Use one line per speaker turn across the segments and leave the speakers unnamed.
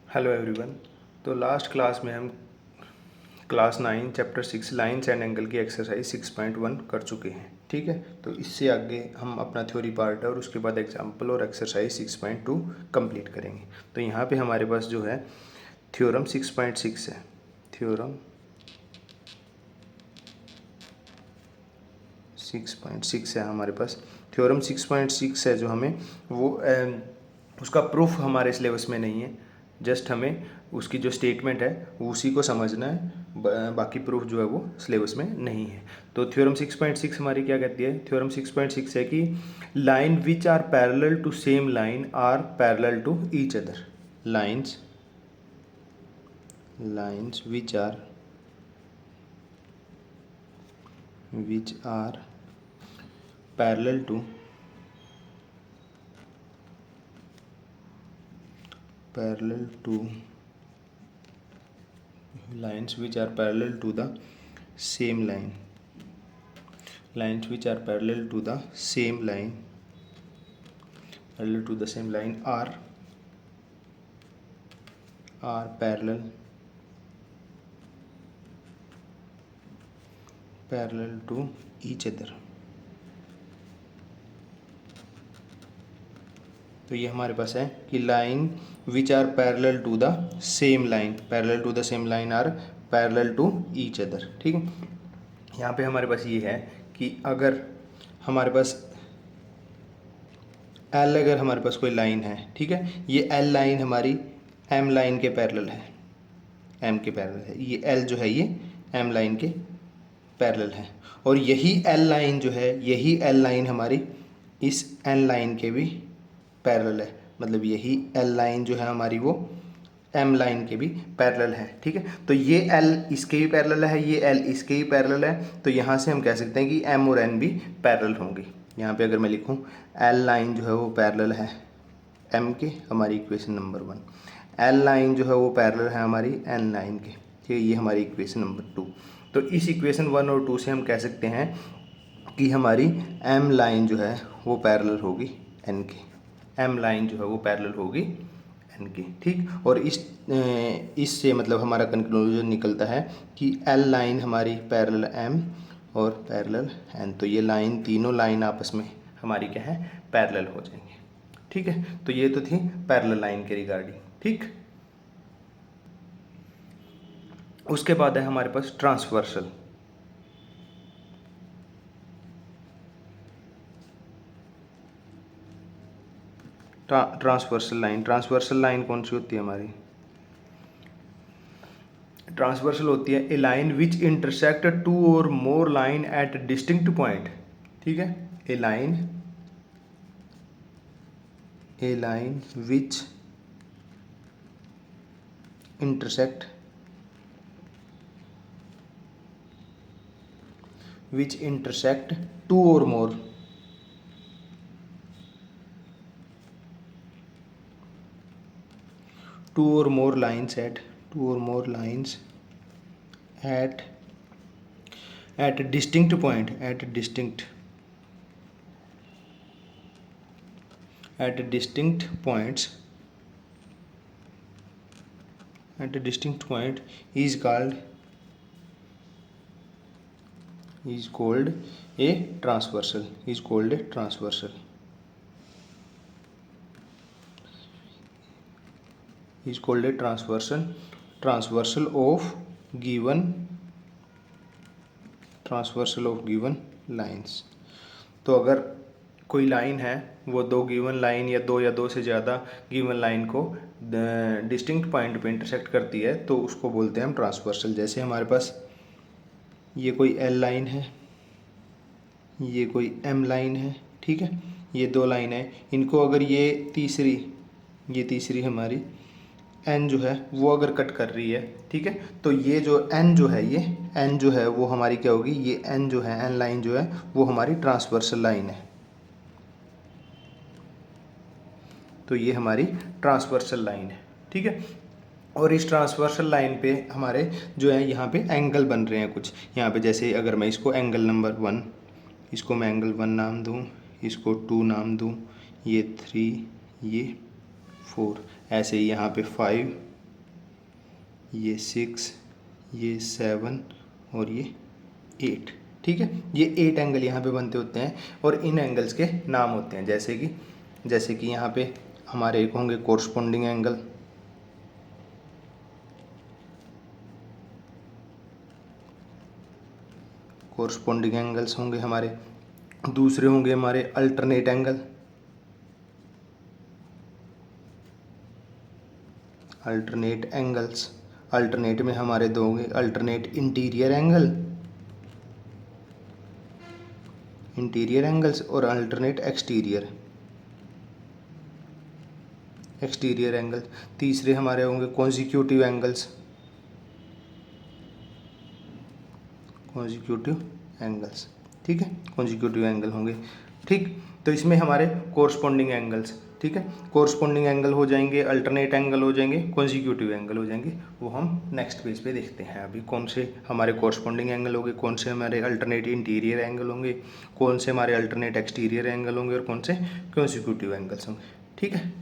Hello everyone. तो last class में हम class 9 chapter 6 lines and angle की एक्सरसाइज 6.1 कर चुके हैं। ठीक है, तो इससे आगे हम अपना थ्योरी पार्ट है और उसके बाद एग्जाम्पल और एक्सरसाइज 6.2 कंप्लीट करेंगे। तो यहाँ पे हमारे पास जो है थ्योरम 6.6 है। थ्योरम 6.6 है हमारे पास। थ्योरम 6.6 है जो हमें वो उसका प्रूफ हमारे सिलेबस में नहीं है, जस्ट हमें उसकी जो स्टेटमेंट है उसी को समझना है, बाकी प्रूफ जो है वो सिलेबस में नहीं है। तो थ्योरम 6.6 हमारी क्या कहती है? थ्योरम 6.6 है कि line which are parallel to same line are parallel to each other. Lines which are parallel to lines which are parallel to the same line are parallel to each other। तो ये हमारे पास है कि line which are parallel to the same line are parallel to each other. ठीक है, यहाँ पे हमारे पास ये है कि अगर हमारे पास अगर हमारे पास कोई लाइन है, ठीक है, ये एल लाइन हमारी एम लाइन के पैरेलल है, ये एल जो है ये एम लाइन के पैरेलल है, और यही एल लाइन हमारी इस एन लाइन के भी पैरेलल है। मतलब यही एल लाइन जो है हमारी वो एम लाइन के भी पैरेलल है। ठीक है, तो ये एल इसके भी पैरेलल है, ये एल इसके भी पैरेलल है। तो यहाँ से हम कह सकते हैं कि एम और एन भी पैरेलल होंगे। यहाँ पे अगर मैं लिखूँ एल लाइन जो है वो पैरेलल है एम के, हमारी इक्वेशन नंबर 1। एल लाइन जो है वो पैरेलल है हमारी एन लाइन के। ठीक है, ये हमारी इक्वेशन नंबर 2। तो इस इक्वेशन 1 और 2 से हम कह सकते हैं कि हमारी एम लाइन जो है वो पैरेलल होगी एन के। एम लाइन जो है वो पैरेलल होगी एन की। ठीक, और इससे मतलब हमारा कंक्लूजन निकलता है कि एल लाइन हमारी पैरेलल एम और पैरेलल एन। तो ये लाइन, तीनों लाइन आपस में हमारी क्या है, पैरेलल हो जाएंगे। ठीक है, तो ये तो थी पैरेलल लाइन के रिगार्डिंग। ठीक, उसके बाद है हमारे पास ट्रांसवर्सल। ट्रांसवर्सल लाइन कौन सी होती है हमारी? ट्रांसवर्सल होती है ए लाइन विच इंटरसेक्ट टू और more line at distinct point. ठीक है, ए लाइन विच इंटरसेक्ट टू और more lines at distinct point at distinct points is called a transversal of given lines। तो अगर कोई लाइन है वो दो गिवन लाइन या दो से ज़्यादा गिवन लाइन को डिस्टिंक्ट पॉइंट पे इंटरसेक्ट करती है तो उसको बोलते हैं हम ट्रांसवर्सल। जैसे हमारे पास ये कोई एल लाइन है, ये कोई एम लाइन है। ठीक है, ये दो लाइन है, इनको अगर ये तीसरी हमारी एन जो है वो अगर कट कर रही है, ठीक है, तो ये जो एन जो है वो हमारी क्या होगी? ये एन जो है, एन लाइन जो है वो हमारी ट्रांसवर्सल लाइन है। तो ये हमारी ट्रांसवर्सल लाइन है। ठीक है, और इस ट्रांसवर्सल लाइन पे हमारे जो है यहाँ पे एंगल बन रहे हैं कुछ। यहाँ पे जैसे अगर मैं इसको एंगल नंबर 1, इसको मैं एंगल 1 नाम दूँ, इसको 2 नाम दूँ, ये 3, ये 4, ऐसे ही यहाँ पे 5, ये 6, ये 7 और ये 8। ठीक है, ये 8 एंगल यहाँ पे बनते होते हैं और इन एंगल्स के नाम होते हैं, जैसे कि यहाँ पे हमारे एक होंगे कोरस्पोंडिंग एंगल, कोरस्पोंडिंग एंगल्स होंगे हमारे। दूसरे होंगे हमारे alternate angle, alternate angles. Alternate में हमारे दो होंगे alternate interior angle, interior angles, और अल्टरनेट एक्सटीरियर, एक्सटीरियर एंगल। तीसरे हमारे होंगे कॉन्जिक्यूटिव एंगल्स, कॉन्जिक्यूटिव एंगल्स। ठीक है, कॉन्जिक्यूटिव एंगल होंगे। ठीक, तो इसमें हमारे कोरस्पोंडिंग एंगल्स, ठीक है, कोरस्पोंडिंग एंगल हो जाएंगे, अल्टरनेट एंगल हो जाएंगे, कॉन्जिक्यूटिव एंगल हो जाएंगे। वो हम नेक्स्ट पेज पे देखते हैं। अभी कौन से हमारे कोरस्पोंडिंग एंगल होंगे, कौन से हमारे अल्टरनेट इंटीरियर एंगल होंगे, कौन से हमारे अल्टरनेट एक्सटीरियर एंगल होंगे और कौन से कॉन्जिक्यूटिव एंगल्स होंगे। ठीक है,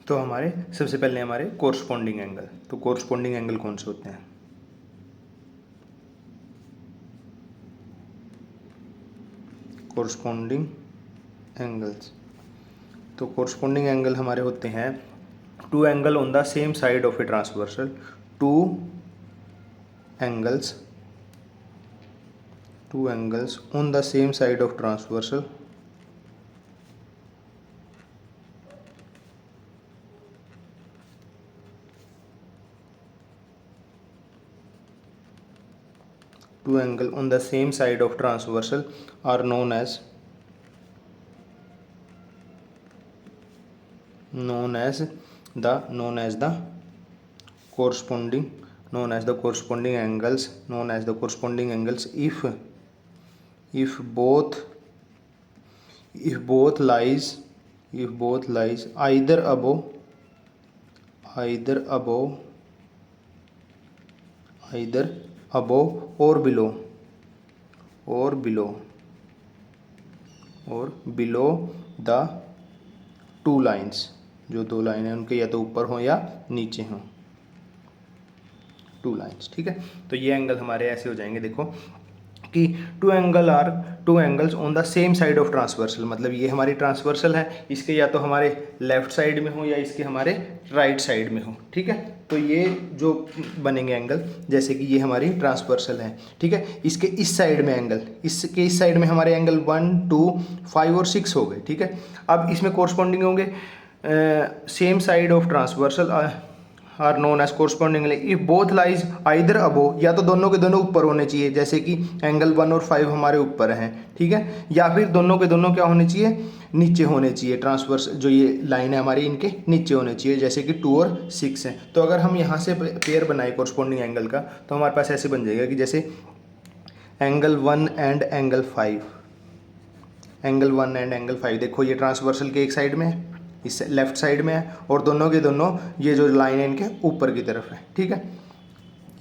तो हमारे सबसे पहले हमारे कोरस्पोंडिंग एंगल। तो कोरस्पोंडिंग एंगल कौन से होते हैं? कोरस्पोंडिंग एंगल्स, तो कोरस्पोंडिंग एंगल हमारे होते हैं two angle on the same side of a transversal, two angles on the same side of transversal, two angle on the same side of transversal are known as the corresponding angles if both lies either above or below the two lines, जो दो line है उनके या तो ऊपर हो या नीचे हो, टू लाइन्स। ठीक है, तो ये एंगल हमारे ऐसे हो जाएंगे, देखो कि to angles on the same side of transversal, मतलब ये हमारी ट्रांसवर्सल है, इसके या तो हमारे लेफ्ट साइड में हो या इसके हमारे राइट साइड में हो। ठीक है, तो ये जो बनेंगे एंगल, जैसे कि ये हमारी ट्रांसवर्सल है, ठीक है, इसके इस साइड में एंगल, इसके इस साइड में हमारे एंगल 1, 2, 5 और 6 हो गए। ठीक है, अब इसमें कोरस्पोंडिंग होंगे same side of transversal are known as corresponding if both lies either above, या तो दोनों के दोनों ऊपर होने चाहिए, जैसे कि एंगल 1 और 5 हमारे ऊपर हैं। ठीक है, या फिर दोनों के दोनों क्या होने चाहिए, नीचे होने चाहिए, ट्रांसवर्स जो ये लाइन है हमारी इनके नीचे होने चाहिए, जैसे कि 2 और 6 हैं। तो अगर हम यहाँ से पेयर बनाए कोरस्पोंडिंग एंगल का, तो हमारे पास ऐसे बन जाएगा कि जैसे angle 1 and angle 5, angle 1 and angle 5, देखो ये ट्रांसवर्सल के एक साइड में है, इस लेफ्ट साइड में है, और दोनों के दोनों ये जो लाइन है इनके ऊपर की तरफ है। ठीक है,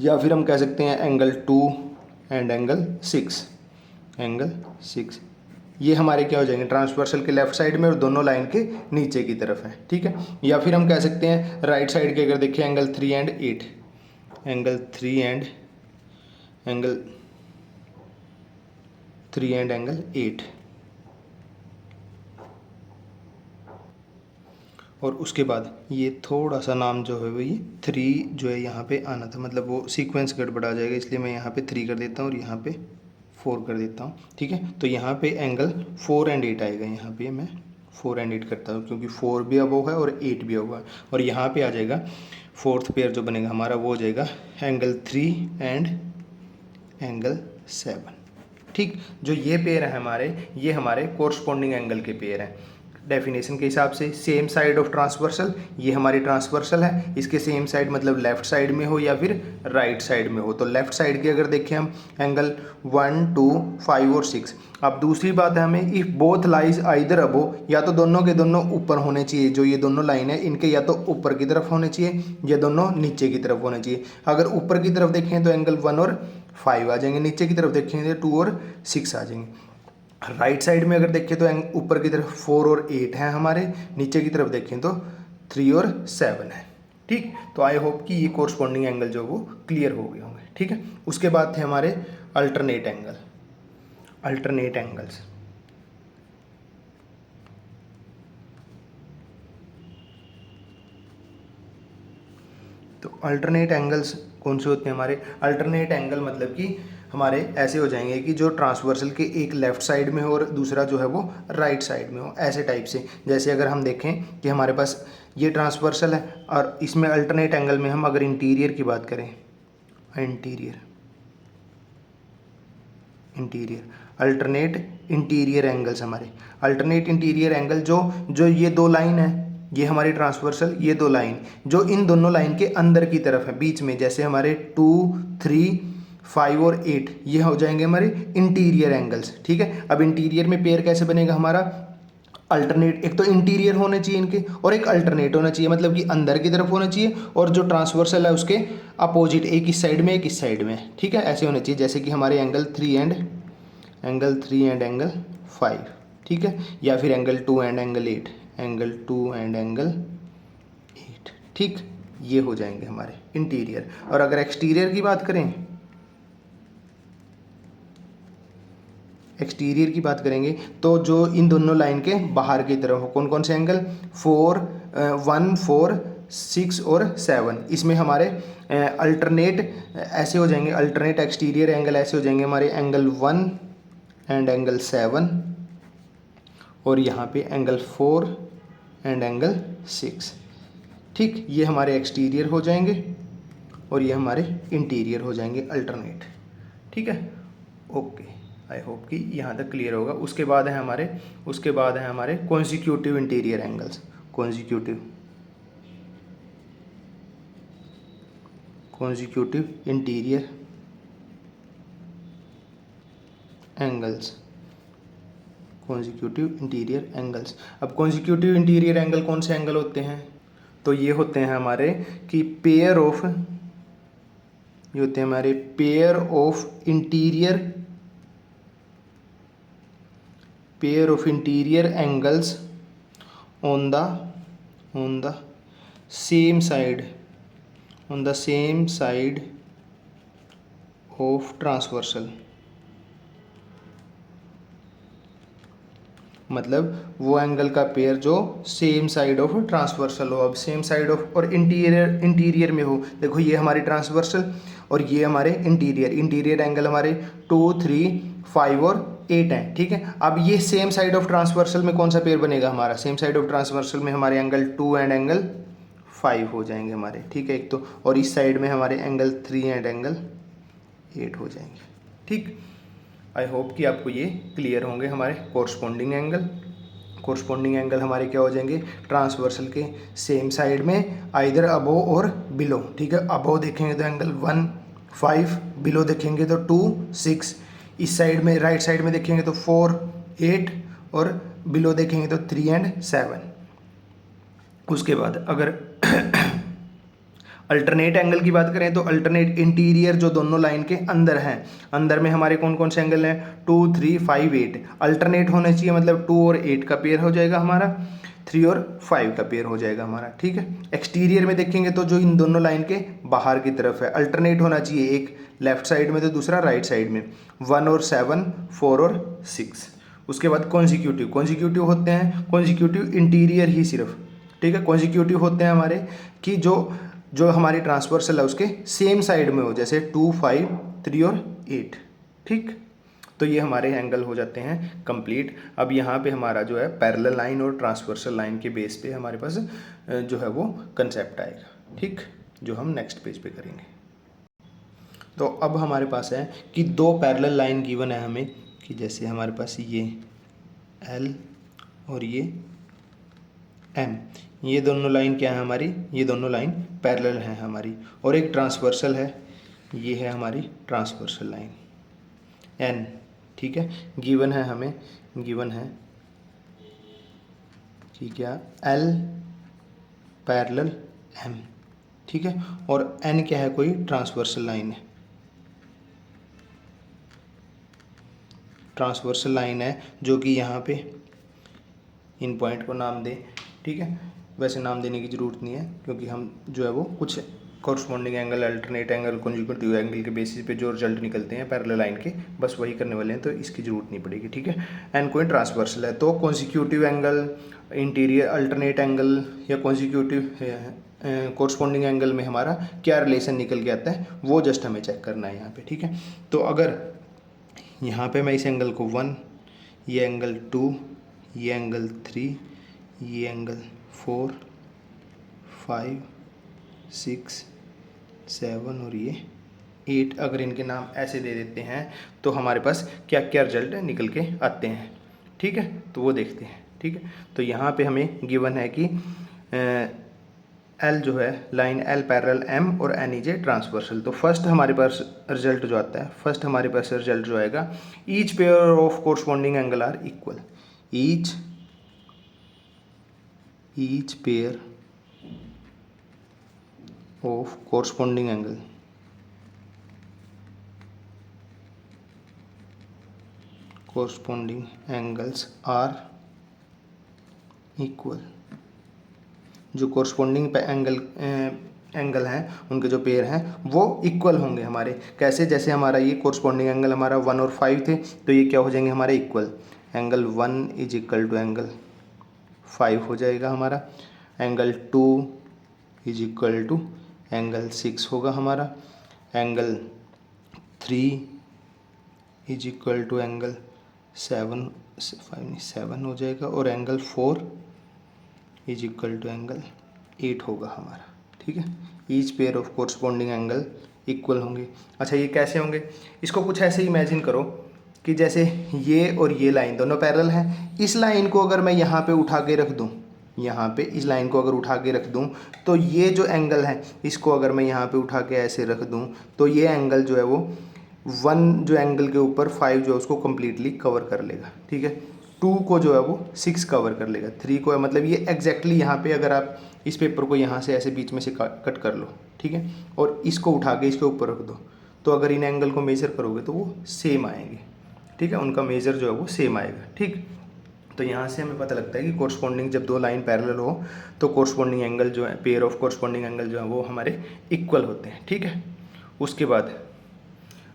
या फिर हम कह सकते हैं एंगल 2 एंड एंगल 6, ये हमारे क्या हो जाएंगे, ट्रांसवर्सल के लेफ्ट साइड में और दोनों लाइन के नीचे की तरफ है। ठीक है, या फिर हम कह सकते हैं राइट साइड के, अगर देखिए angle 3 and 8, angle 3 and angle 8, और उसके बाद ये थोड़ा सा नाम जो है वो ये 3 जो है यहाँ पे आना था, मतलब वो सीक्वेंस गड़बड़ा जाएगा, इसलिए मैं यहाँ पे 3 कर देता हूँ और यहाँ पे 4 कर देता हूँ। ठीक है, तो यहाँ पे एंगल 4 एंड 8 आएगा, यहाँ पे मैं 4 एंड 8 करता हूँ क्योंकि 4 भी अबव है और 8 भी अबव है, और यहाँ पे आ जाएगा फोर्थ पेयर जो बनेगा हमारा, वो हो जाएगा एंगल 3 एंड एंगल 7। ठीक, जो ये पेयर है हमारे, ये हमारे कोरस्पोंडिंग एंगल के पेयर हैं। डेफिनेशन के हिसाब से सेम साइड ऑफ ट्रांसवर्सल, ये हमारी ट्रांसवर्सल है, इसके सेम साइड मतलब लेफ्ट साइड में हो या फिर राइट साइड में हो। तो लेफ्ट साइड की अगर देखें हम एंगल 1, 2, 5 और 6। अब दूसरी बात है हमें if both lies either above, या तो दोनों के दोनों ऊपर होने चाहिए, जो ये दोनों लाइन है इनके या तो ऊपर की तरफ होने चाहिए या दोनों नीचे की तरफ होने चाहिए। अगर ऊपर की तरफ देखें तो एंगल 1 और 5 आ जाएंगे, नीचे की तरफ देखेंगे तो 2 और 6 आ जाएंगे। राइट साइड में अगर देखें तो ऊपर की तरफ 4 और 8 हैं हमारे, नीचे की तरफ देखें तो 3 और 7 है। ठीक। तो आई होप कि ये कोरस्पॉन्डिंग एंगल जो वो क्लियर हो गए होंगे। ठीक है, उसके बाद थे हमारे अल्टरनेट एंगल, अल्टरनेट एंगल्स। तो अल्टरनेट एंगल्स कौन से होते हैं हमारे? अल्टरनेट एंगल मतलब कि हमारे ऐसे हो जाएंगे कि जो ट्रांसवर्सल के एक लेफ्ट साइड में हो और दूसरा जो है वो राइट साइड में हो, ऐसे टाइप से। जैसे अगर हम देखें कि हमारे पास ये ट्रांसवर्सल है और इसमें अल्टरनेट एंगल में हम अगर इंटीरियर की बात करें, interior, interior, alternate interior angles हमारे, अल्टरनेट इंटीरियर एंगल जो जो ये दो लाइन है, ये हमारी ट्रांसवर्सल, ये दो लाइन जो इन दोनों लाइन के अंदर की तरफ है, बीच में, जैसे हमारे 2, 3, 5 और 8, ये हो जाएंगे हमारे इंटीरियर एंगल्स। ठीक है, अब इंटीरियर में पेयर कैसे बनेगा हमारा? अल्टरनेट, एक तो इंटीरियर होने चाहिए इनके और एक अल्टरनेट होना चाहिए, मतलब कि अंदर की तरफ होना चाहिए और जो ट्रांसवर्सल है उसके अपोजिट, एक इस साइड में एक इस साइड में। ठीक है, ऐसे होने चाहिए, जैसे कि हमारे एंगल 3 एंड एंगल 5। ठीक है, या फिर angle 2 and angle 8, angle 2 and angle 8। ठीक, ये हो जाएंगे हमारे इंटीरियर। और अगर एक्सटीरियर की बात करें, एक्सटीरियर की बात करेंगे तो जो इन दोनों लाइन के बाहर की तरफ हो, कौन कौन से एंगल? 1, 4, 6 और 7, इसमें हमारे अल्टरनेट ऐसे हो जाएंगे, अल्टरनेट एक्सटीरियर एंगल ऐसे हो जाएंगे हमारे एंगल 1 एंड एंगल 7, और यहाँ पे एंगल 4 एंड एंगल 6। ठीक, ये हमारे एक्सटीरियर हो जाएंगे और ये हमारे इंटीरियर हो जाएंगे अल्टरनेट। ठीक है, ओके, आई होप कि यहाँ तक क्लियर होगा। उसके बाद है हमारे consecutive interior angles, consecutive interior angles, consecutive interior angles. अब कॉन्जिक्यूटिव इंटीरियर एंगल कौन से एंगल होते हैं? तो ये होते हैं हमारे कि पेयर ऑफ, ये होते हैं हमारे pair of interior angles on the same side, on the same side of transversal. मतलब वो एंगल का पेयर जो सेम साइड ऑफ ट्रांसवर्सल हो। अब सेम साइड ऑफ और इंटीरियर में हो, देखो ये हमारी ट्रांसवर्सल और ये हमारे इंटीरियर एंगल हमारे 2, 3, 5 और 8 हैं। ठीक है, अब ये सेम साइड ऑफ ट्रांसवर्सल में कौन सा पेयर बनेगा हमारा? सेम साइड ऑफ ट्रांसवर्सल में हमारे एंगल 2 एंड एंगल 5 हो जाएंगे हमारे। ठीक है, एक तो, और इस साइड में हमारे एंगल 3 एंड एंगल 8 हो जाएंगे। ठीक, आई होप कि आपको ये क्लियर होंगे हमारे कोरस्पॉन्डिंग एंगल हमारे क्या हो जाएंगे? ट्रांसवर्सल के सेम साइड में, आइदर अबो और बिलो। ठीक है, अबो देखेंगे तो एंगल 1, 5, बिलो देखेंगे तो 2, 6, इस साइड में राइट साइड में देखेंगे तो 4, 8 और बिलो देखेंगे तो 3 एंड 7। उसके बाद अगर अल्टरनेट एंगल की बात करें तो अल्टरनेट इंटीरियर जो दोनों लाइन के अंदर हैं, अंदर में हमारे कौन कौन से एंगल हैं? 2, 3, 5, 8 अल्टरनेट होने चाहिए, मतलब 2 और 8 का पेयर हो जाएगा हमारा, 3 और 5 का पेयर हो जाएगा हमारा। ठीक है, एक्सटीरियर में देखेंगे तो जो इन दोनों लाइन के बाहर की तरफ है, अल्टरनेट होना चाहिए, एक लेफ्ट साइड में तो दूसरा राइट साइड में, 1 और 7, 4 और 6। उसके बाद कॉन्जिक्यूटिव होते हैं, कॉन्जिक्यूटिव इंटीरियर ही सिर्फ। ठीक है, कॉन्जिक्यूटिव होते हैं हमारे कि जो हमारी ट्रांसवर्सल है उसके सेम साइड में हो, जैसे 2, 5, 3 और 8। ठीक, तो ये हमारे एंगल हो जाते हैं कंप्लीट। अब यहाँ पे हमारा जो है पैरेलल लाइन और ट्रांसवर्सल लाइन के बेस पे हमारे पास जो है वो कंसेप्ट आएगा। ठीक, जो हम नेक्स्ट पेज पे करेंगे। तो अब हमारे पास है कि दो पैरेलल लाइन गिवन है हमें, कि जैसे हमारे पास ये L और ये M, ये दोनों लाइन क्या है हमारी? ये दोनों लाइन पैरेलल हैं हमारी, और एक ट्रांसवर्सल है, ये है हमारी ट्रांसवर्सल लाइन N। ठीक है, गिवन है हमें, गिवन है कि क्या? L parallel M। ठीक है, और N क्या है? कोई ट्रांसवर्सल लाइन है, ट्रांसवर्सल लाइन है जो कि यहाँ पे इन पॉइंट को नाम दे। ठीक है, वैसे नाम देने की ज़रूरत नहीं है, क्योंकि हम जो है वो कुछ corresponding angle, alternate angle, conjugative angle के बेसिस पे जो रिजल्ट निकलते हैं पैरेलल लाइन के, बस वही करने वाले हैं, तो इसकी ज़रूरत नहीं पड़ेगी, ठीक है। एंड कोई ट्रांसवर्सल है तो consecutive angle, interior alternate angle या कॉन्जिक्यूटिव कॉरस्पॉन्डिंग एंगल में हमारा क्या रिलेशन निकल के आता है, वो जस्ट हमें चेक करना है यहाँ पे, ठीक है। तो अगर यहाँ पे मैं इस एंगल को 1, ये एंगल 2, ये एंगल 3, ये एंगल 4, 5, 6, 7 और ये 8, अगर इनके नाम ऐसे दे देते हैं तो हमारे पास क्या क्या रिजल्ट निकल के आते हैं, ठीक है। तो वो देखते हैं, ठीक है। तो यहाँ पे हमें गिवन है कि एल जो है लाइन एल पैरेलल एम और एन इज ए ट्रांसवर्सल। तो फर्स्ट हमारे पास रिजल्ट जो आता है, फर्स्ट हमारे पास रिजल्ट जो आएगा, each pair of corresponding angle are equal. Each pair of corresponding angles are equal. जो कोरस्पॉन्डिंग एंगल हैं उनके जो पेयर हैं वो इक्वल होंगे हमारे। कैसे? जैसे हमारा ये कोरस्पॉन्डिंग एंगल हमारा 1 और 5 थे, तो ये क्या हो जाएंगे हमारे equal. Angle 1 is equal to angle 5 हो जाएगा हमारा। Angle 2 is equal to angle 6 होगा हमारा। Angle 3 is equal to angle 7 हो जाएगा। और angle 4 is equal to angle 8 होगा हमारा, ठीक है। Each pair of corresponding angle equal होंगे। अच्छा, ये कैसे होंगे? इसको कुछ ऐसे इमेजिन करो कि जैसे ये और ये लाइन दोनों पैरेलल हैं। इस लाइन को अगर मैं यहाँ पे उठा के रख दूँ, यहाँ पे इस लाइन को अगर उठा के रख दूँ, तो ये जो एंगल है इसको अगर मैं यहाँ पे उठा के ऐसे रख दूँ, तो ये एंगल जो है वो 1 जो एंगल के ऊपर 5 जो है उसको कम्प्लीटली कवर कर लेगा, ठीक है। 2 को जो है वो 6 कवर कर लेगा। 3 को, मतलब ये एग्जैक्टली यहाँ पे अगर आप इस पेपर को यहाँ से ऐसे बीच में से कट कर लो, ठीक है, और इसको उठा के इसके ऊपर रख दो, तो अगर इन एंगल को मेज़र करोगे तो वो सेम आएंगे, ठीक है। उनका मेज़र जो है वो सेम आएगा, ठीक। तो यहाँ से हमें पता लगता है कि कोरस्पॉन्डिंग जब दो लाइन पैरेलल हो तो कोरस्पॉन्डिंग एंगल जो है, पेयर ऑफ कोरस्पॉन्डिंग एंगल जो है वो हमारे इक्वल होते हैं, ठीक है। उसके बाद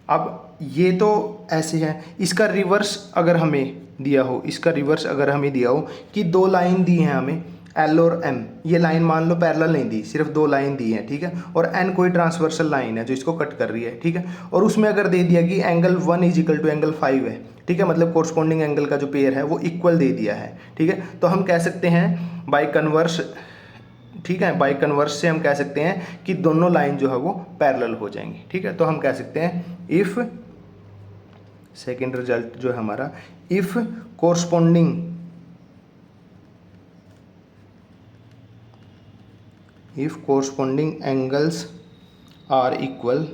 अब ये तो ऐसे है, इसका रिवर्स अगर हमें दिया हो, इसका रिवर्स अगर हमें दिया हो कि दो लाइन दी हैं हमें एल और एम, ये लाइन मान लो पैरेलल नहीं दी, सिर्फ दो लाइन दी है, ठीक है, और एन कोई ट्रांसवर्सल लाइन है जो इसको कट कर रही है, ठीक है, और उसमें अगर दे दिया कि angle 1 is equal to angle 5 है, ठीक है, मतलब कोरस्पॉन्डिंग एंगल का जो पेयर है वो इक्वल दे दिया है, ठीक है। तो हम कह सकते हैं बाय कन्वर्स, ठीक है, बाय कन्वर्स से हम कह सकते हैं कि दोनों लाइन जो है वो पैरेलल हो जाएंगी, ठीक है। तो हम कह सकते हैं इफ, सेकेंड रिजल्ट जो है हमारा, if corresponding angles are equal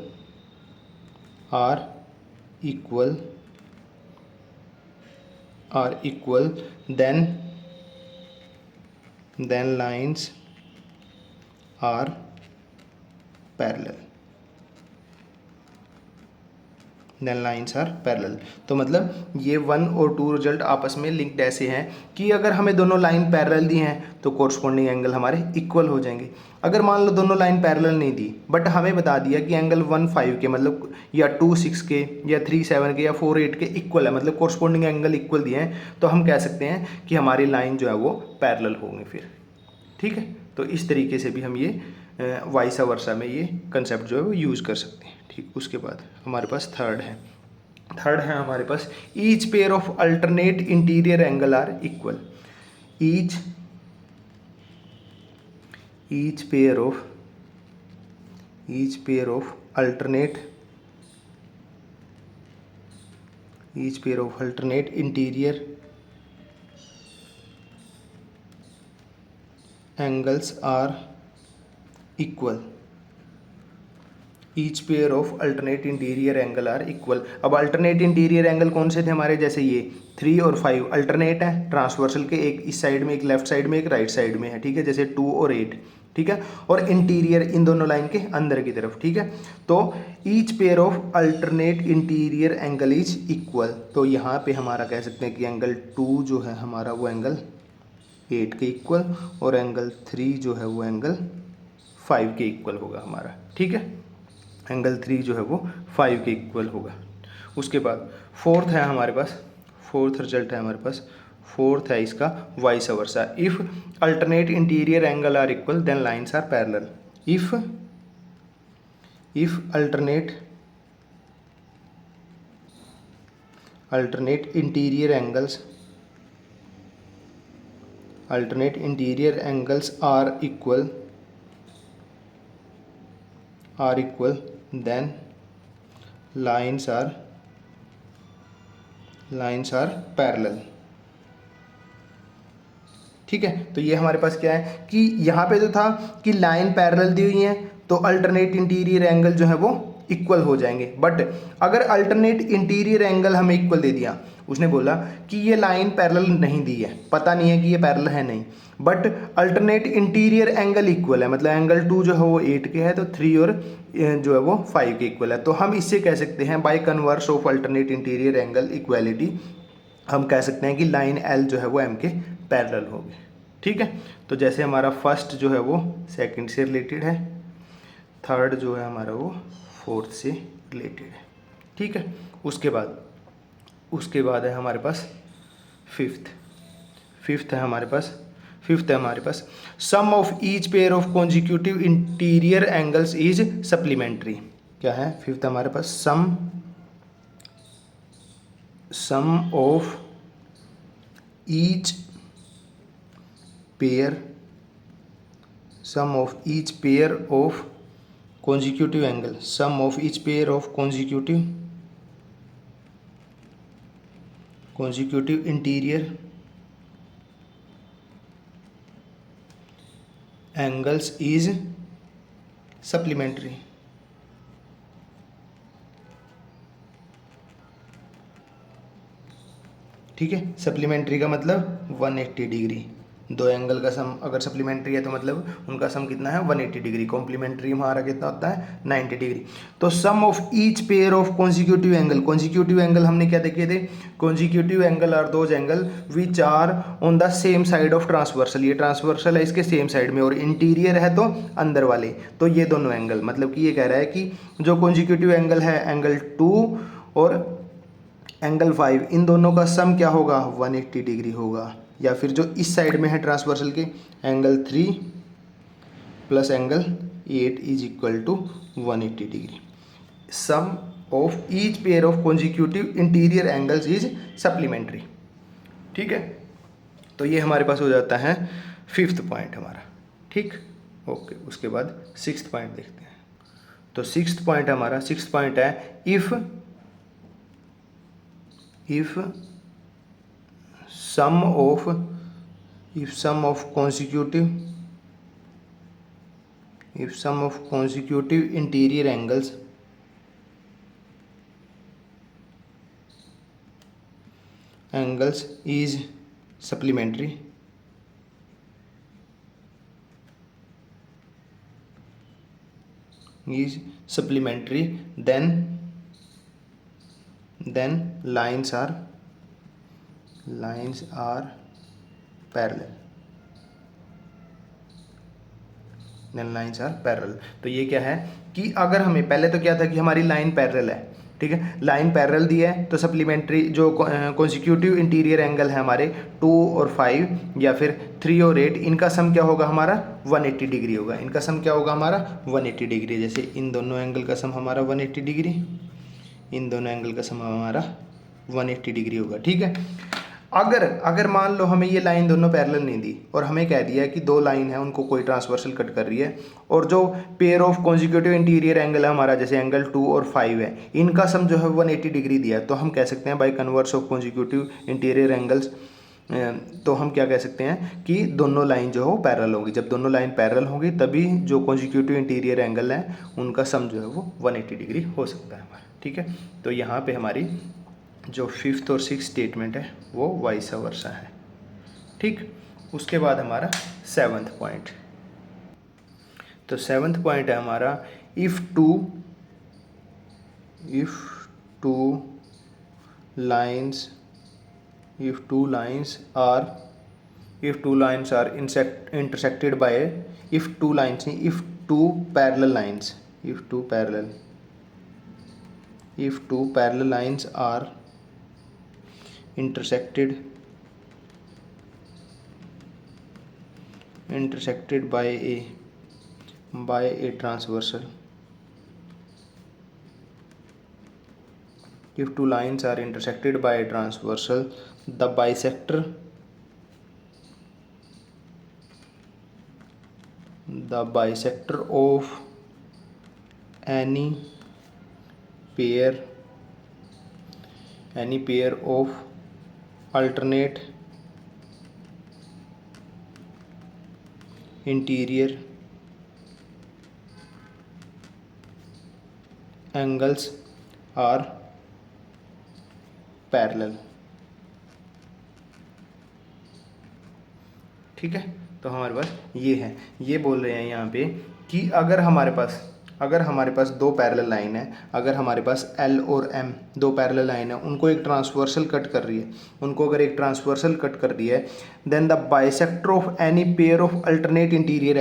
then lines are parallel, तो मतलब ये 1 और 2 रिजल्ट आपस में लिंक्ड ऐसे हैं कि अगर हमें दोनों लाइन पैरेलल दी हैं तो कोरस्पॉन्डिंग एंगल हमारे इक्वल हो जाएंगे। अगर मान लो दोनों लाइन पैरेलल नहीं दी बट हमें बता दिया कि एंगल 1 5 के, मतलब या 2 6 के या 3 7 के या 4 8 के इक्वल है, मतलब कोरस्पॉन्डिंग एंगल इक्वल दिए हैं, तो हम कह सकते हैं कि हमारी लाइन जो है वो पैरेलल होंगे फिर, ठीक है। तो इस तरीके से भी हम ये वाइसा वर्सा में ये कंसेप्ट जो है वो यूज़ कर सकते हैं, ठीक। उसके बाद हमारे पास थर्ड है हमारे पास, each pair of alternate interior angle are equal. Each pair of alternate interior angles are equal. Each pair of alternate interior angle are equal. अब अल्टरनेट इंटीरियर एंगल कौन से थे हमारे? जैसे ये 3 और 5 अल्टरनेट है ट्रांसवर्सल के, एक इस साइड में, एक लेफ्ट साइड में, एक राइट साइड में है, ठीक है, जैसे 2 और 8, ठीक है, और इंटीरियर इन दोनों लाइन के अंदर की तरफ, ठीक है। तो each pair of alternate interior angle is equal. तो यहाँ पे हमारा कह सकते हैं कि एंगल 2 जो है हमारा वो एंगल 8 के इक्वल, और एंगल 3 जो है वो एंगल 5 के इक्वल होगा हमारा, ठीक है। एंगल 3 जो है वो 5 के इक्वल होगा। उसके बाद फोर्थ है हमारे पास, फोर्थ रिजल्ट है हमारे पास, फोर्थ है इसका vice versa. If alternate interior angle are equal then lines are parallel. If alternate interior angles are equal, then lines are parallel, ठीक है। तो ये हमारे पास क्या है कि यहाँ पे जो था कि लाइन पैरेलल दी हुई है तो अल्टरनेट इंटीरियर एंगल जो है वो इक्वल हो जाएंगे। बट अगर अल्टरनेट इंटीरियर एंगल हमें इक्वल दे दिया, उसने बोला कि ये लाइन पैरेलल नहीं दी है, पता नहीं है कि ये पैरेलल है नहीं, but alternate interior angle equal है, मतलब एंगल 2 जो है वो 8 के है, तो 3 और जो है वो 5 के इक्वल है। तो हम इससे कह सकते हैं by converse of alternate interior angle equality, हम कह सकते हैं कि लाइन एल जो है वो एम के पैरेलल होगी, ठीक है। तो जैसे हमारा फर्स्ट जो है वो सेकंड से रिलेटेड है, थर्ड जो है हमारा वो फोर्थ से रिलेटेड है, ठीक है। उसके बाद है हमारे पास फिफ्थ है हमारे पास sum of each pair of consecutive interior angles is supplementary. क्या है फिफ्थ हमारे पास, sum of each pair of consecutive angle, sum of each pair of consecutive interior angles is supplementary, ठीक है। सप्लीमेंट्री का मतलब 180 डिग्री, दो एंगल का सम अगर सप्लीमेंट्री है तो मतलब उनका सम कितना है 180 डिग्री, कॉम्प्लीमेंट्री हमारा कितना होता है 90 डिग्री। तो sum of each pair of consecutive angle हमने क्या देखे थे, consecutive angle are those angle which are on the same side of transversal, ये ट्रांसवर्सल है इसके सेम साइड में, और इंटीरियर है तो अंदर वाले, तो ये दोनों एंगल, मतलब कि ये कह रहा है कि जो कॉन्जिक्यूटिव एंगल है एंगल 2 और एंगल 5, इन दोनों का सम क्या होगा 180 डिग्री होगा। या फिर जो इस साइड में है ट्रांसवर्सल के, angle 3 plus angle 8 is equal to 180 डिग्री। Sum of each pair of consecutive interior angles is supplementary, ठीक है। तो ये हमारे पास हो जाता है फिफ्थ पॉइंट हमारा, ठीक, ओके। उसके बाद सिक्स्थ पॉइंट देखते हैं। तो सिक्स्थ पॉइंट है if sum of consecutive interior angles is supplementary, then lines are parallel, तो ये क्या है कि अगर हमें पहले तो क्या था कि हमारी लाइन पैरेलल है, ठीक है, लाइन पैरेलल दी है तो सप्लीमेंट्री जो कॉन्सिक्यूटिव इंटीरियर एंगल है हमारे 2 और 5 या फिर 3 और 8, इनका सम क्या होगा हमारा 180 डिग्री होगा, इनका सम क्या होगा हमारा 180 डिग्री। जैसे इन दोनों एंगल का सम हमारा 180 डिग्री, इन दोनों एंगल का सम हमारा 180 डिग्री होगा, ठीक है। अगर मान लो हमें ये लाइन दोनों पैरेलल नहीं दी और हमें कह दिया कि दो लाइन है उनको कोई ट्रांसवर्सल कट कर रही है, और जो pair of consecutive interior angle है हमारा जैसे एंगल 2 और 5 है, इनका सम जो है 180 डिग्री दिया है, तो हम कह सकते हैं by converse of consecutive interior angles, तो हम क्या कह सकते हैं कि दोनों लाइन जो है वो पैरेलल होगी। जब दोनों लाइन पैरेलल होगी तभी जो कॉन्जिक्यूटिव इंटीरियर एंगल है उनका सम जो है वो 180 डिग्री हो सकता है हमारा, ठीक है। तो यहाँ पे हमारी जो फिफ्थ और सिक्स स्टेटमेंट है वो वाइस वर्सा है, ठीक। उसके बाद हमारा सेवंथ पॉइंट, तो सेवंथ पॉइंट है हमारा if two lines are if two lines are intersected by if two lines if two parallel lines if two parallel lines are intersected by a transversal. If two lines are intersected by a transversal, the bisector of any pair of alternate interior angles are parallel. ठीक है, तो हमारे पास ये है, ये बोल रहे हैं यहाँ पे कि अगर हमारे पास दो पैरेलल लाइन है, अगर हमारे पास L और M दो पैरेलल लाइन है, उनको एक ट्रांसवर्सल कट कर रही है, then the bisector of any pair of alternate interior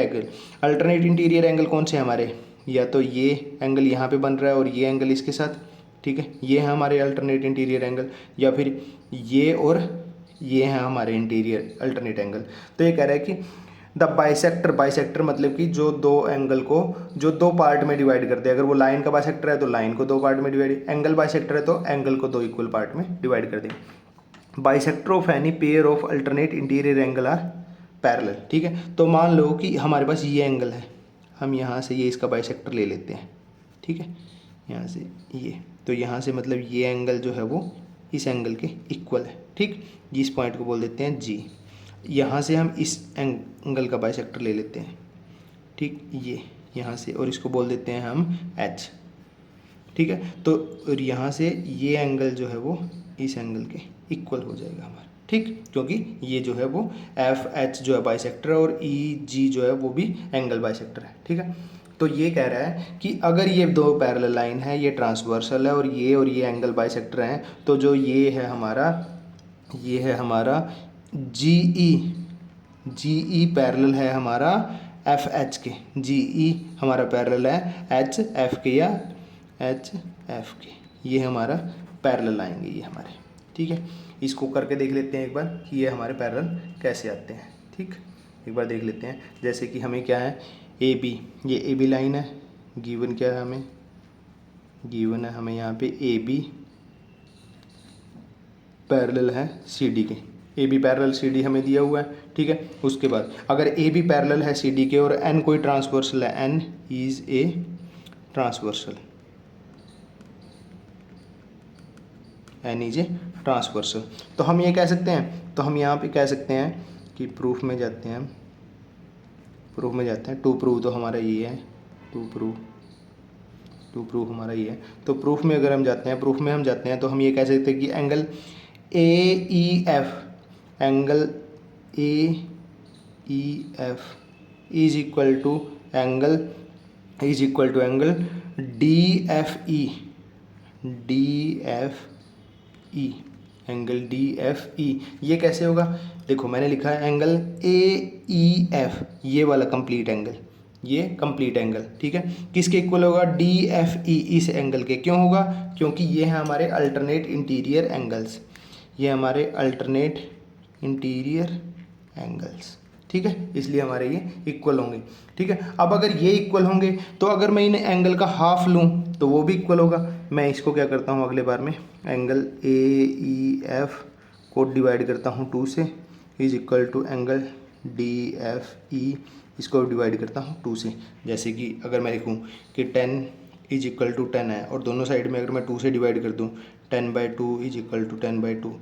angle कौन से हमारे, या तो ये एंगल यहाँ पे बन रहा है और ये एंगल इसके साथ, ठीक है, ये है हमारे अल्टरनेट इंटीरियर एंगल, या फिर ये और ये है हमारे इंटीरियर अल्टरनेट एंगल। तो ये कह रहा है कि द बाइसेक्टर मतलब कि जो दो एंगल को जो दो पार्ट में डिवाइड करते हैं, अगर वो लाइन का बाइसेक्टर है तो लाइन को दो पार्ट में डिवाइड, एंगल बाइसेक्टर है तो एंगल को दो इक्वल पार्ट में डिवाइड कर देंगे। Bisector of any pair of alternate interior angle are parallel. ठीक है, तो मान लो कि हमारे पास ये एंगल है, हम यहाँ से ये इसका बाइसेक्टर ले लेते हैं, ठीक है, यहाँ से ये, तो यहाँ से मतलब ये एंगल जो है वो इस एंगल के इक्वल है। ठीक, इस पॉइंट को बोल देते हैं जी। यहाँ से हम इस एंगल का बाइसेक्टर ले लेते हैं, ठीक, ये यहाँ से, और इसको बोल देते हैं हम एच। ठीक है, तो और यहाँ से ये एंगल जो है वो इस एंगल के इक्वल हो जाएगा हमारा। ठीक, क्योंकि ये जो है वो एफ एच जो है बाइसेक्टर है और ई जी जो है वो भी एंगल बाइसेक्टर है। ठीक है, तो ये कह रहा है कि अगर ये दो पैरेलल लाइन है, ये ट्रांसवर्सल है और ये एंगल बाइसेक्टर हैं, तो जो ये है हमारा जी ई पैरेलल है हमारा एफ एच के, जी ई हमारा पैरेलल है एच एफ के या एच एफ के, ये हमारा पैरेलल आएंगे ये हमारे। ठीक है, इसको करके देख लेते हैं एक बार कि ये हमारे पैरेलल कैसे आते हैं। ठीक, एक बार देख लेते हैं, जैसे कि हमें क्या है ए बी, ये ए बी लाइन है, गिवन क्या है हमें, गिवन है हमें यहाँ पे ए बी पैरेलल है सी डी के, A B parallel C D हमें दिया हुआ है। ठीक है, उसके बाद अगर ए बी पैरेलल है सी डी के और एन कोई ट्रांसवर्सल है, N is a transversal, N is a transversal, तो हम ये कह सकते हैं, तो हम यहाँ पे कह सकते हैं कि प्रूफ में जाते हैं, टू प्रूव तो हमारा ये है, टू प्रूफ हमारा ये है। तो प्रूफ में अगर हम जाते हैं, तो हम ये कह सकते हैं कि angle A E F is equal to angle D F E, angle D F E. ये कैसे होगा, देखो मैंने लिखा है एंगल ए ई एफ, ये वाला कंप्लीट एंगल, ये कंप्लीट एंगल, ठीक है, किसके इक्वल होगा, डी एफ ई, इस एंगल के। क्यों होगा, क्योंकि ये है हमारे अल्टरनेट इंटीरियर एंगल्स, ये हमारे अल्टरनेट इंटीरियर एंगल्स, ठीक है, इसलिए हमारे ये इक्वल होंगे। ठीक है, अब अगर ये इक्वल होंगे तो अगर मैं इन्हें एंगल का हाफ लूँ तो वो भी इक्वल होगा। मैं इसको क्या करता हूँ अगले बार में, एंगल ए ई एफ को डिवाइड करता हूँ 2 से, is equal to angle D F E, इसको डिवाइड करता हूँ 2 से। जैसे कि अगर मैं लिखूँ कि 10 इज इक्वल टू 10 है और दोनों साइड में अगर मैं 2 से डिवाइड कर दूँ, 10/2 is equal to 10/2,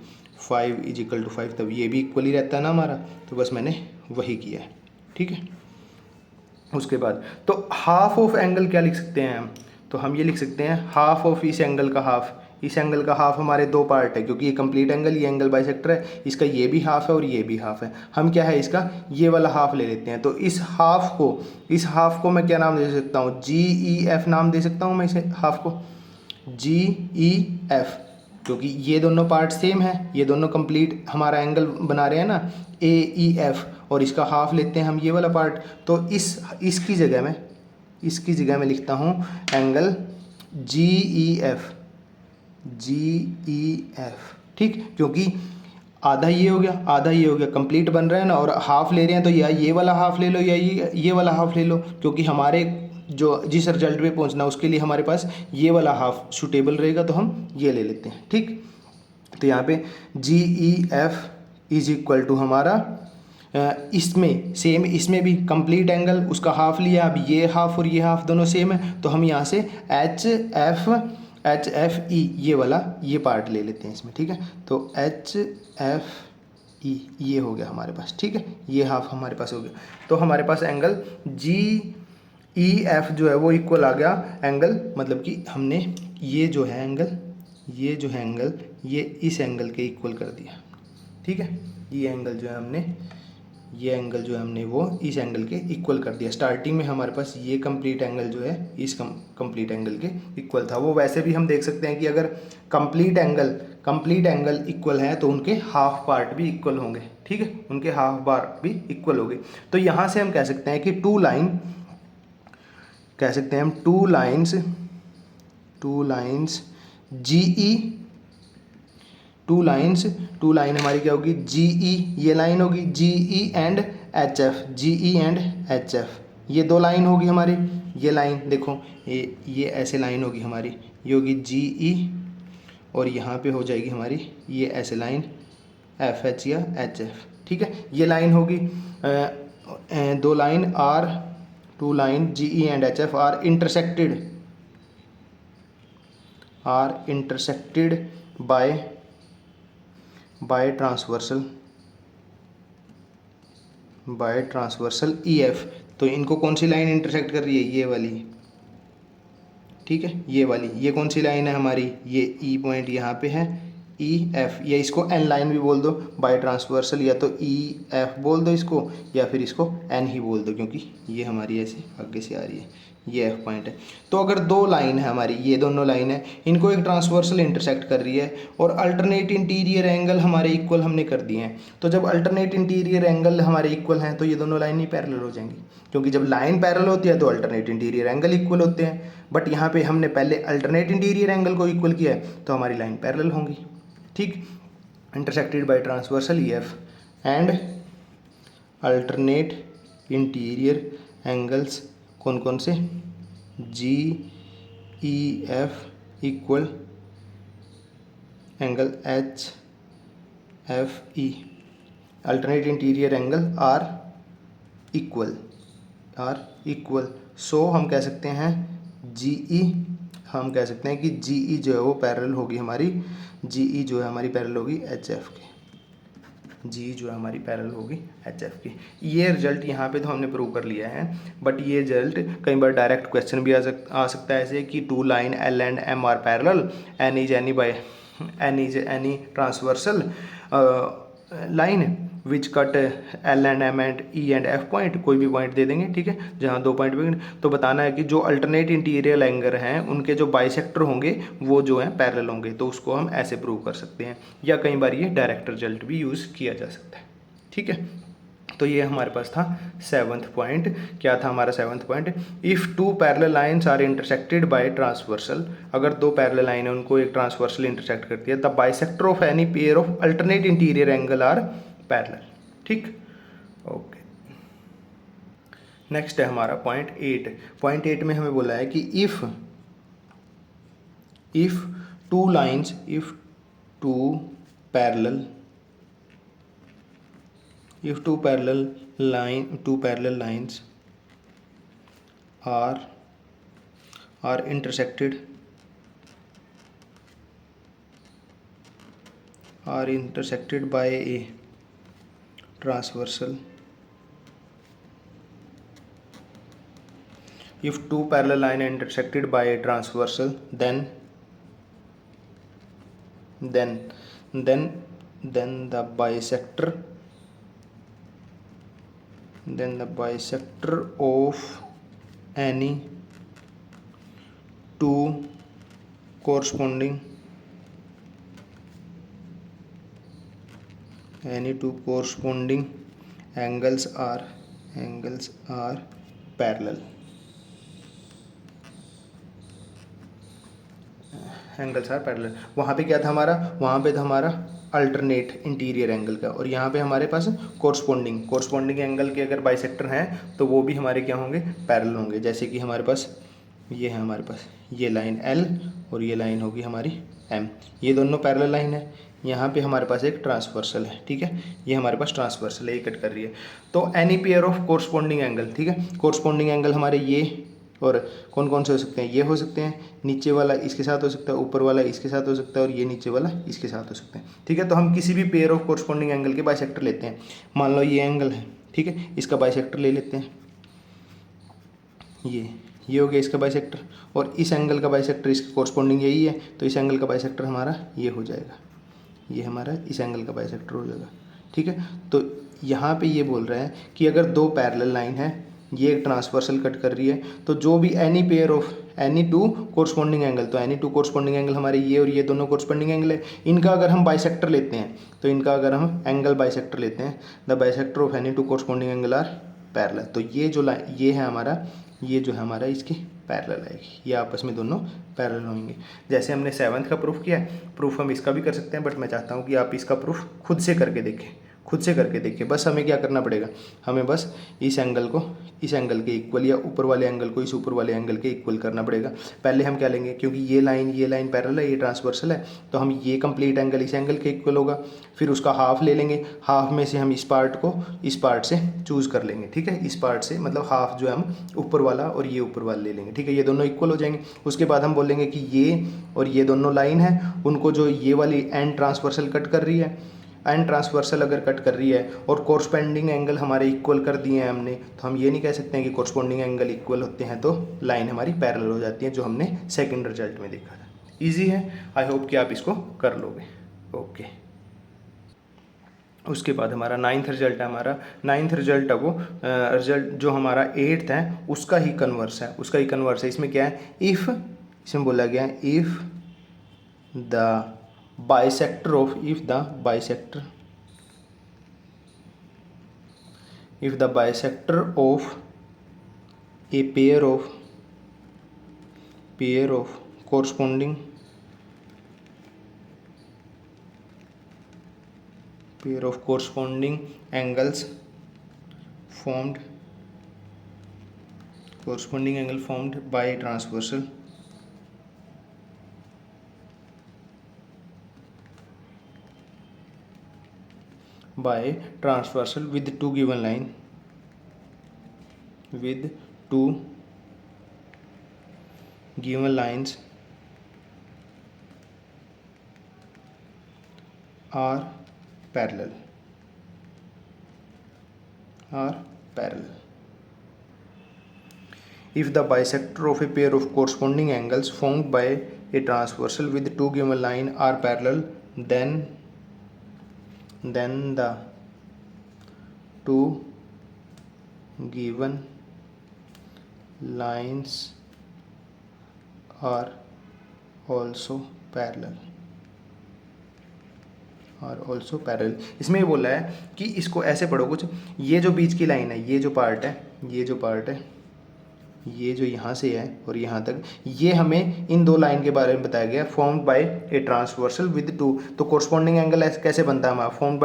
5 is equal to 5, तब ये भी इक्वल ही रहता है ना हमारा, तो बस मैंने वही किया है। ठीक है, उसके बाद तो हाफ ऑफ एंगल क्या लिख सकते हैं हम, तो हम ये लिख सकते हैं हाफ ऑफ इस एंगल का हाफ, इस एंगल का हाफ हमारे दो पार्ट है, क्योंकि ये कंप्लीट एंगल, ये एंगल बाइसेक्टर है, इसका ये भी हाफ है और ये भी हाफ है। हम क्या है इसका ये वाला हाफ ले लेते हैं, तो इस हाफ को मैं क्या नाम दे सकता हूँ, जी ई एफ नाम दे सकता हूँ मैं इसे हाफ को, जी ई एफ, क्योंकि ये दोनों पार्ट सेम है, ये दोनों कंप्लीट हमारा एंगल बना रहे हैं ना ए ई एफ, और इसका हाफ लेते हैं हम ये वाला पार्ट। तो इसकी जगह मैं लिखता हूँ एंगल जी ई एफ, ठीक, क्योंकि आधा ये हो गया, आधा ये हो गया, कंप्लीट बन रहा है ना, और हाफ ले रहे हैं तो या ये वाला हाफ ले लो या ये वाला हाफ ले लो, क्योंकि हमारे जो जिस रिजल्ट पे पहुंचना उसके लिए हमारे पास ये वाला हाफ सूटेबल रहेगा, तो हम ये ले लेते हैं। ठीक, तो यहाँ पे G E F is equal to हमारा इसमें सेम, इसमें भी कंप्लीट एंगल उसका हाफ लिया, अब ये हाफ और ये हाफ दोनों सेम है, तो हम यहाँ से एच एफ ई ये वाला ये पार्ट ले लेते हैं इसमें। ठीक है, तो एच एफ ई ये हो गया हमारे पास। ठीक है, ये हाफ हमारे पास हो गया, तो हमारे पास एंगल जी ई एफ जो है वो इक्वल आ गया एंगल, मतलब कि हमने ये जो है एंगल ये इस एंगल के इक्वल कर दिया। ठीक है, ये एंगल जो है हमने वो इस एंगल के इक्वल कर दिया। स्टार्टिंग में हमारे पास ये कंप्लीट एंगल जो है इस कंप्लीट एंगल के इक्वल था। वो वैसे भी हम देख सकते हैं कि अगर कंप्लीट एंगल इक्वल है तो उनके हाफ पार्ट भी इक्वल होंगे। ठीक है, उनके हाफ पार्ट भी इक्वल होंगे। तो यहाँ से हम कह सकते हैं कि two lines G E, two line हमारी क्या होगी, जीई ये लाइन होगी, जीई एंड एच एफ, ये दो लाइन होगी हमारी। ये लाइन देखो, ये ऐसे लाइन होगी हमारी, ये होगी जीई, और यहाँ पे हो जाएगी हमारी ये ऐसे लाइन एफ एच या एच एफ। ठीक है, ये लाइन होगी, दो line are, two line G E and H F are intersected by transversal E F. तो इनको कौन सी लाइन इंटरसेक्ट कर रही है, ये वाली। ठीक है, ये वाली, ये कौन सी लाइन है हमारी, ये ई पॉइंट यहाँ पे है, ई एफ, या इसको एन लाइन भी बोल दो बाय ट्रांसवर्सल, या तो ई एफ बोल दो इसको, या फिर इसको एन ही बोल दो, क्योंकि ये हमारी ऐसे आगे से आ रही है, ये एफ पॉइंट है। तो अगर दो लाइन है हमारी, ये दोनों लाइन है, इनको एक ट्रांसवर्सल इंटरसेक्ट कर रही है, और अल्टरनेट इंटीरियर एंगल हमारे इक्वल हमने कर दिए हैं। तो जब अल्टरनेट इंटीरियर एंगल हमारे इक्वल हैं तो ये दोनों लाइन ही पैरेलल हो जाएंगी, क्योंकि जब लाइन पैरेलल होती है तो अल्टरनेट इंटीरियर एंगल इक्वल होते हैं। बट यहाँ पे हमने पहले अल्टरनेट इंटीरियर एंगल को इक्वल किया है, तो हमारी लाइन पैरेलल होंगी। ठीक, intersected by transversal E F and alternate interior angles कौन कौन से, G E F equal angle H F E, alternate interior angle are equal. So हम कह सकते हैं जीई, हम कह सकते हैं कि जीई जो है वो पैरेलल होगी हमारी, जीई जो है हमारी पैरेलल होगी एच एफ के, जी जो है हमारी पैरेलल होगी एच एफ की। ये रिजल्ट यहाँ पे तो हमने प्रूव कर लिया है, बट ये रिजल्ट कई बार डायरेक्ट क्वेश्चन भी आ सकता है ऐसे कि two line L and M are parallel, N is any transversal line which cut L and M and E and F point, कोई भी पॉइंट दे देंगे। ठीक है, जहाँ दो पॉइंट भी, तो बताना है कि जो अल्टरनेट इंटीरियर एंगल हैं उनके जो बाइसेक्टर होंगे वो जो हैं पैरेलल होंगे। तो उसको हम ऐसे प्रूव कर सकते हैं, या कई बार ये डायरेक्ट रिजल्ट भी यूज़ किया जा सकता है। ठीक है, तो ये हमारे पास था 7th पॉइंट। क्या था हमारा 7th point, if two parallel lines are intersected by transversal, अगर दो पैरेलल लाइन है उनको एक ट्रांसवर्सल इंटरसेक्ट करती है, the bisector of any pair of alternate interior angle are parallel. ठीक, ओके। नेक्स्ट है हमारा पॉइंट 8। पॉइंट 8 में हमें बोला है कि if two parallel lines are intersected by a transversal, if two parallel lines are intersected by a transversal, then the bisector of any two corresponding any two corresponding angles are parallel. Angles are parallel. वहाँ पे क्या था हमारा, वहाँ पे था हमारा alternate interior angle का, और यहाँ पे हमारे पास कोरस्पोंडिंग एंगल के अगर बाइसेक्टर हैं तो वो भी हमारे क्या होंगे, पैरेलल होंगे। जैसे कि हमारे पास ये है, हमारे पास ये लाइन L और ये लाइन होगी हमारी M, ये दोनों पैरेलल लाइन है। यहाँ पे हमारे पास एक ट्रांसवर्सल है, ठीक है, ये हमारे पास ट्रांसवर्सल है, ये कट कर रही है। तो any pair of corresponding angle, ठीक है, कोरस्पोंडिंग एंगल हमारे ये और कौन कौन से हो सकते हैं, ये हो सकते हैं, नीचे वाला इसके साथ हो सकता है, ऊपर वाला इसके साथ हो सकता है, और ये नीचे वाला इसके साथ हो सकते हैं, ठीक है। तो हम किसी भी पेयर ऑफ कोरस्पोंडिंग एंगल के बाइसेक्टर लेते हैं। मान लो ये एंगल है, ठीक है, इसका बाइसेक्टर ले लेते हैं, ये हो गया इसका बाइसेक्टर, और इस एंगल का बाइसेक्टर इसका कोरस्पोंडिंग यही है, तो इस एंगल का बाइसेक्टर हमारा ये हो जाएगा, ये हमारा इस एंगल का बाइसेक्टर हो जाएगा, ठीक है। तो यहाँ पे ये बोल रहे हैं कि अगर दो पैरेलल लाइन है, ये एक ट्रांसवर्सल कट कर रही है, तो जो भी any pair of any two corresponding angle, तो एनी टू कोरस्पोंडिंग एंगल हमारे ये और ये दोनों कोरस्पोंडिंग एंगल है, इनका अगर हम बाइसेक्टर लेते हैं, तो इनका अगर हम एंगल बाइसेक्टर लेते हैं, the bisector of any two corresponding angle are parallel. तो ये जो लाइन ये है हमारा, ये जो है हमारा इसकी पैरेलल आएगी, ये आपस में दोनों पैरेलल होंगे। जैसे हमने 7th का प्रूफ किया है, प्रूफ हम इसका भी कर सकते हैं, बट मैं चाहता हूँ कि आप इसका प्रूफ खुद से करके देखें, खुद से करके देखिए। बस हमें क्या करना पड़ेगा, हमें बस इस एंगल को इस एंगल के इक्वल, या ऊपर वाले एंगल को इस ऊपर वाले एंगल के इक्वल करना पड़ेगा। पहले हम क्या लेंगे, क्योंकि ये लाइन पैरेलल है, ये ट्रांसवर्सल है, तो हम ये कंप्लीट एंगल इस एंगल के इक्वल होगा, फिर उसका हाफ ले लेंगे, हाफ में से हम इस पार्ट को इस पार्ट से चूज़ कर लेंगे, ठीक है, इस पार्ट से, मतलब हाफ जो है हम ऊपर वाला और ये ऊपर वाला ले लेंगे, ठीक है, ये दोनों इक्वल हो जाएंगे। उसके बाद हम बोलेंगे कि ये और ये दोनों लाइन है, उनको जो ये वाली एंड ट्रांसवर्सल कट कर रही है, एंड ट्रांसवर्सल अगर कट कर रही है और कोरस्पोंडिंग एंगल हमारे इक्वल कर दिए हैं हमने, तो हम ये नहीं कह सकते हैं कि कोरस्पोंडिंग एंगल इक्वल होते हैं तो लाइन हमारी पैरेलल हो जाती है, जो हमने सेकंड रिजल्ट में देखा था। इजी है, आई होप कि आप इसको कर लोगे। ओके, उसके बाद हमारा 9th रिजल्ट है। हमारा 9th रिजल्ट है वो रिजल्ट जो हमारा 8th है उसका ही कन्वर्स है, इसमें क्या है, इफ़, इसमें बोला गया है if the bisector of if the bisector of a pair of corresponding angles formed by a transversal with two given line lines are parallel if the bisector of a pair of corresponding angles formed by a transversal with two given line are parallel, then the two given lines are also parallel। इसमें ये बोला है कि इसको ऐसे पढ़ो कुछ, ये जो बीच की लाइन है, ये जो पार्ट है, ये जो यहाँ से है और यहाँ तक, ये हमें इन दो लाइन के बारे में बताया गया, formed by a transversal with two. तो कोरस्पोंडिंग एंगल कैसे बनता है हमारा, formed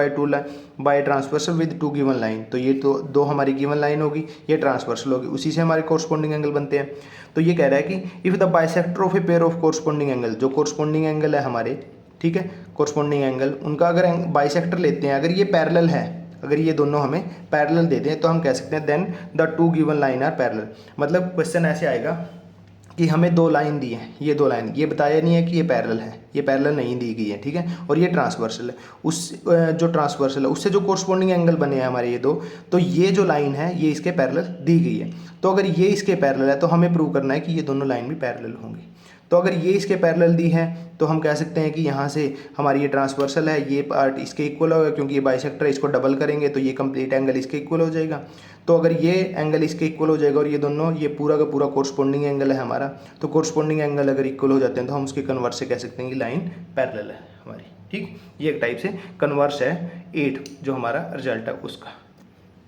by transversal with two given line. तो ये तो दो हमारी गिवन लाइन होगी, ये ट्रांसवर्सल होगी, उसी से हमारे कोरस्पोंडिंग एंगल बनते हैं। तो ये कह रहा है कि if the bisector of a pair of corresponding angle, जो कोरस्पोंडिंग एंगल है हमारे, ठीक है, कोरस्पोंडिंग एंगल उनका अगर बाइसेक्टर लेते हैं, अगर ये पैरेलल है, अगर ये दोनों हमें पैरेलल देते हैं, तो हम कह सकते हैं then the two given line are parallel. मतलब क्वेश्चन ऐसे आएगा कि हमें दो लाइन दी है, ये दो लाइन, ये बताया नहीं है कि ये पैरेलल है, ये पैरेलल नहीं दी गई है, ठीक है, और ये ट्रांसवर्सल है, उस जो ट्रांसवर्सल है उससे जो कोरस्पोंडिंग एंगल बने हैं हमारे ये दो, तो ये जो लाइन है ये इसके पैरेलल दी गई है। तो अगर ये इसके पैरेलल है तो हमें प्रूव करना है कि ये दोनों लाइन भी पैरेलल होंगी। तो अगर ये इसके पैरेलल दी है तो हम कह सकते हैं कि यहाँ से हमारी ये ट्रांसवर्सल है, ये पार्ट इसके इक्वल होगा, क्योंकि ये बाइसेक्टर है, इसको डबल करेंगे तो ये कंप्लीट एंगल इसके इक्वल हो जाएगा। तो अगर ये एंगल इसके इक्वल हो जाएगा और ये दोनों, ये पूरा का पूरा कोरस्पोंडिंग एंगल है हमारा, तो कोरस्पोंडिंग एंगल अगर इक्वल हो जाते हैं तो हम उसके कन्वर्स से कह सकते हैं कि लाइन पैरेलल है हमारी, ठीक। ये एक टाइप से कन्वर्स है 8 जो हमारा रिजल्ट है उसका,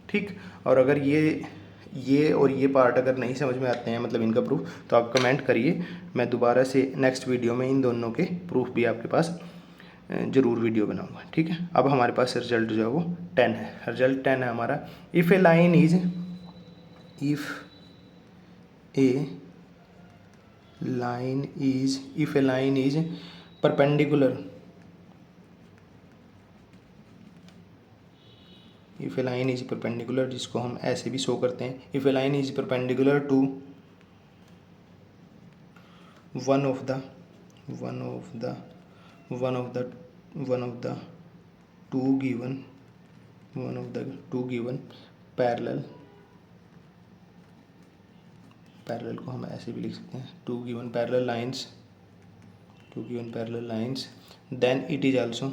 ठीक। और अगर ये और ये पार्ट अगर नहीं समझ में आते हैं मतलब इनका प्रूफ, तो आप कमेंट करिए, मैं दोबारा से नेक्स्ट वीडियो में इन दोनों के प्रूफ भी आपके पास ज़रूर वीडियो बनाऊंगा, ठीक है। अब हमारे पास रिजल्ट जो है वो 10 है, रिजल्ट 10 है हमारा। If a line is perpendicular, if a line is perpendicular, जिसको हम ऐसे भी शो करते हैं, if a line is perpendicular to one of the two given parallel को हम ऐसे भी लिख सकते हैं, two given parallel lines, then it is also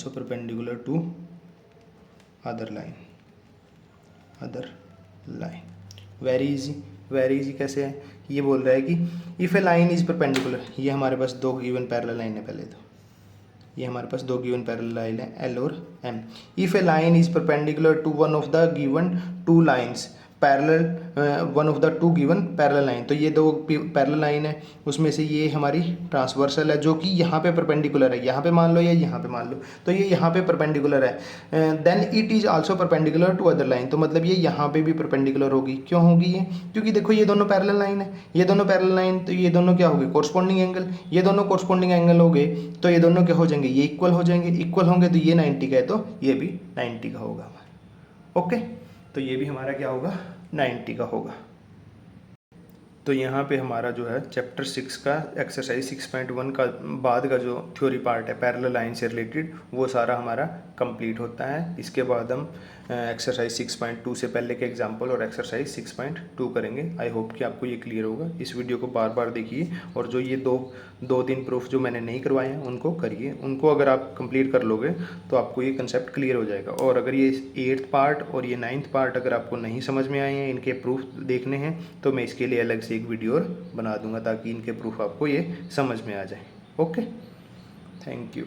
perpendicular to other line. Very easy कैसे है, ये बोल रहा है कि if a line is perpendicular, ये हमारे पास दो गिवन पैरेलल लाइन है, पहले तो ये हमारे पास दो गिवन पैरेलल लाइन है एल और M. If a line is perpendicular to one of the given two lines parallel, one of the two given parallel line, तो ये दो पैरेलल लाइन है, उसमें से ये हमारी ट्रांसवर्सल है जो कि यहाँ पे परपेंडिकुलर है, यहाँ पे मान लो या यहाँ पे मान लो, तो ये यहाँ पे परपेंडिकुलर है। Then it is also perpendicular to other line, तो मतलब ये यहाँ पे भी परपेंडिकुलर होगी। क्यों होगी ये, क्योंकि देखो ये दोनों पैरेलल लाइन है, ये दोनों पैरेलल लाइन, तो ये दोनों क्या हो गए, कोरस्पॉन्डिंग एंगल, ये दोनों कोरस्पॉन्डिंग एंगल हो गए, तो ये दोनों क्या हो जाएंगे, ये इक्वल हो जाएंगे, इक्वल होंगे तो ये 90 का है तो ये भी 90 का होगा हमारा, ओके। तो ये भी हमारा क्या होगा, 90 का होगा। तो यहाँ पे हमारा जो है चैप्टर 6 का एक्सरसाइज 6.1 का बाद का जो थ्योरी पार्ट है पैरेलल लाइन से रिलेटेड, वो सारा हमारा कंप्लीट होता है। इसके बाद हम एक्सरसाइज 6.2 से पहले के एग्जांपल और एक्सरसाइज 6.2 करेंगे। आई होप कि आपको ये क्लियर होगा। इस वीडियो को बार बार देखिए और जो ये दो दिन प्रूफ जो मैंने नहीं करवाए हैं उनको करिए। उनको अगर आप कंप्लीट कर लोगे तो आपको ये कंसेप्ट क्लियर हो जाएगा। और अगर ये 8th पार्ट और ये 9th पार्ट अगर आपको नहीं समझ में आए हैं, इनके प्रूफ देखने हैं, तो मैं इसके लिए अलग से एक वीडियो और बना दूंगा ताकि इनके प्रूफ आपको ये समझ में आ जाए। Okay, thank you.